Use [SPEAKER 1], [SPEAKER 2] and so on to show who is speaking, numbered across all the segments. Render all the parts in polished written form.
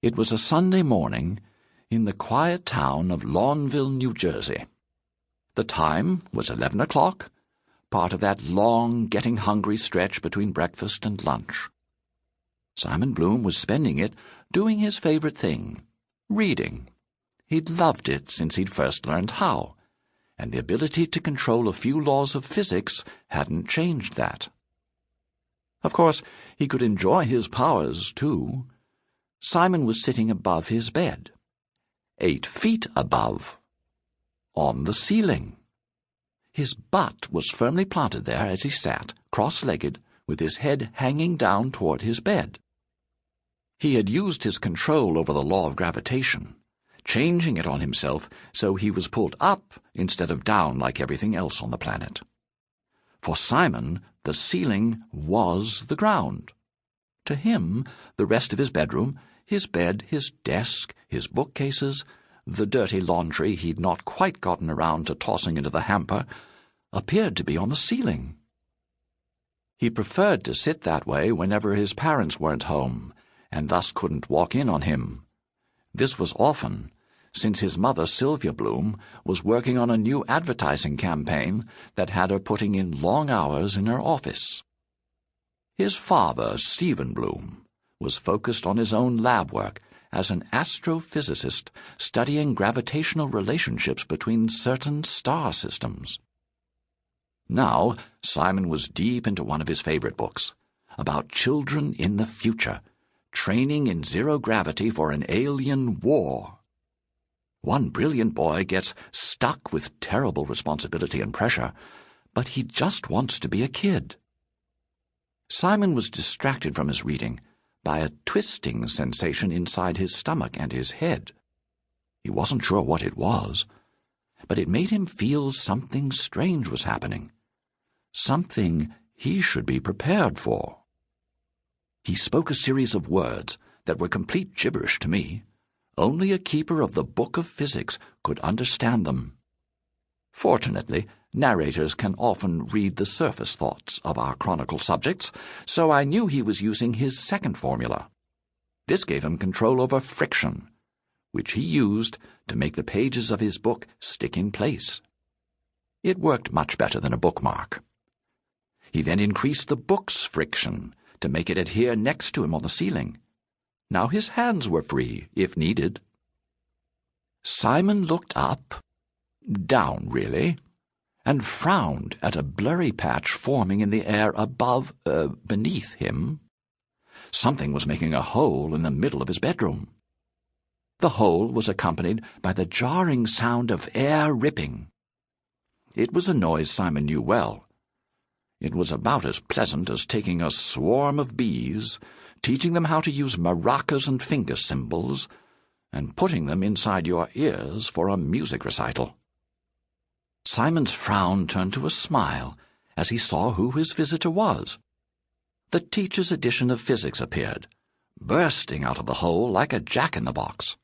[SPEAKER 1] It was a Sunday morning in the quiet town of Lawnville, New Jersey. The time was 11 o'clock, part of that long, getting hungry stretch between breakfast and lunch. Simon Bloom was spending it doing his favorite thing, reading. He'd loved it since he'd first learned how, and the ability to control a few laws of physics hadn't changed that. Of course, he could enjoy his powers, too. Simon was sitting above his bed, 8 feet above, on the ceiling. His butt was firmly planted there as he sat, cross-legged, with his head hanging down toward his bed. He had used his control over the law of gravitation, changing it on himself so he was pulled up instead of down like everything else on the planet. For Simon, the ceiling was the ground. To him, the rest of his bedroom, his bed, his desk, his bookcases, the dirty laundry he'd not quite gotten around to tossing into the hamper, appeared to be on the ceiling. He preferred to sit that way whenever his parents weren't home, and thus couldn't walk in on him. This was often, since his mother, Sylvia Bloom, was working on a new advertising campaign that had her putting in long hours in her office. His father, Stephen Bloom, was focused on his own lab work as an astrophysicist studying gravitational relationships between certain star systems. Now, Simon was deep into one of his favorite books, about children in the future, training in zero gravity for an alien war. One brilliant boy gets stuck with terrible responsibility and pressure, but he just wants to be a kid. Simon was distracted from his reading by a twisting sensation inside his stomach and his head. He wasn't sure what it was, but it made him feel something strange was happening, something he should be prepared for. He spoke a series of words that were complete gibberish to me. Only a keeper of the Book of Physics could understand them. Fortunately, narrators can often read the surface thoughts of our chronicle subjects, so I knew he was using his second formula. This gave him control over friction, which he used to make the pages of his book stick in place. It worked much better than a bookmark. He then increased the book's friction to make it adhere next to him on the ceiling. Now his hands were free, if needed. Simon looked up, down really, and frowned at a blurry patch forming in the air beneath him. Something was making a hole in the middle of his bedroom. The hole was accompanied by the jarring sound of air ripping. It was a noise Simon knew well. It was about as pleasant as taking a swarm of bees, teaching them how to use maracas and finger cymbals, and putting them inside your ears for a music recital. Simon's frown turned to a smile as he saw who his visitor was. The teacher's edition of physics appeared, bursting out of the hole like a jack-in-the-box.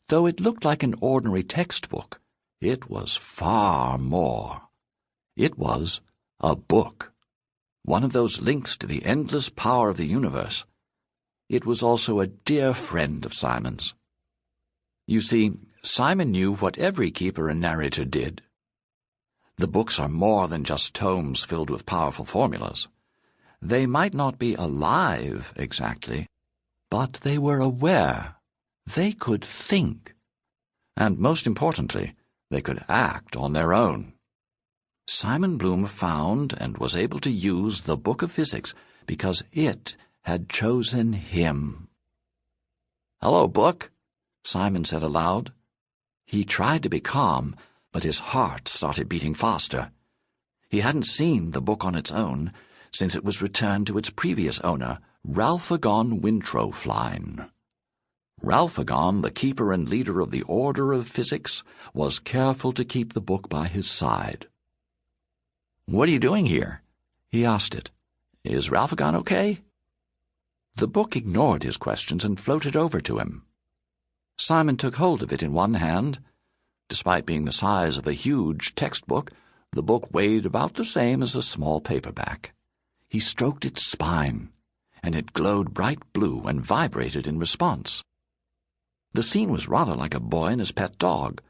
[SPEAKER 1] Though it looked like an ordinary textbook, it was far more. It was a book, one of those links to the endless power of the universe. It was also a dear friend of Simon's. You see, Simon knew what every keeper and narrator did. The books are more than just tomes filled with powerful formulas. They might not be alive exactly, but they were aware. They could think. And most importantly, they could act on their own. Simon Bloom found and was able to use the Book of Physics because it had chosen him. "Hello, book," Simon said aloud. He tried to be calm, but his heart started beating faster. He hadn't seen the book on its own since it was returned to its previous owner, Ralphagon Wintrofline. Ralphagon, the keeper and leader of the Order of Physics, was careful to keep the book by his side. "What are you doing here?" he asked it. "Is Ralphagon okay?" The book ignored his questions and floated over to him. Simon took hold of it in one hand. Despite being the size of a huge textbook, the book weighed about the same as a small paperback. He stroked its spine, and it glowed bright blue and vibrated in response. The scene was rather like a boy and his pet dog,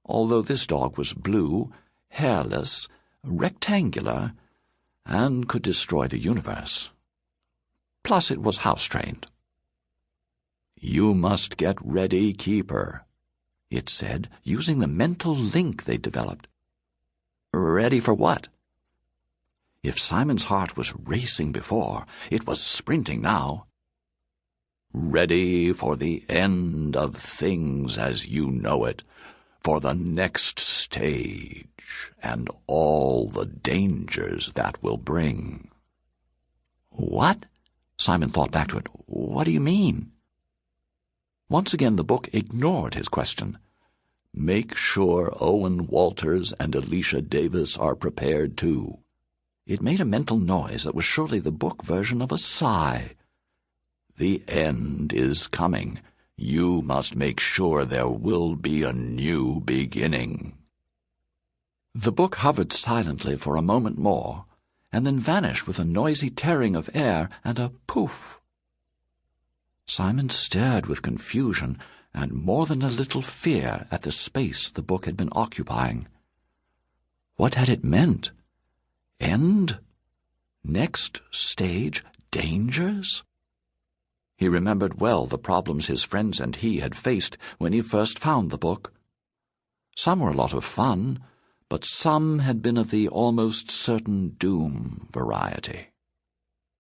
[SPEAKER 1] although this dog was blue, hairless, rectangular, and could destroy the universe. Plus it was house-trained. "You must get ready, Keeper," it said, using the mental link they'd developed. Ready for what? If Simon's heart was racing before, it was sprinting now. Ready for the end of things as you know it, for the next stage, and all the dangers that will bring. What? Simon thought back to it. What do you mean? Once again the book ignored his question. Make sure Owen Walters and Alysha Davis are prepared too. It made a mental noise that was surely the book version of a sigh. The end is coming. You must make sure there will be a new beginning. The book hovered silently for a moment more, and then vanished with a noisy tearing of air and a poof. Simon stared with confusion and more than a little fear at the space the book had been occupying. What had it meant? End? Next stage? Dangers? He remembered well the problems his friends and he had faced when he first found the book. Some were a lot of fun, but some had been of the almost certain doom variety.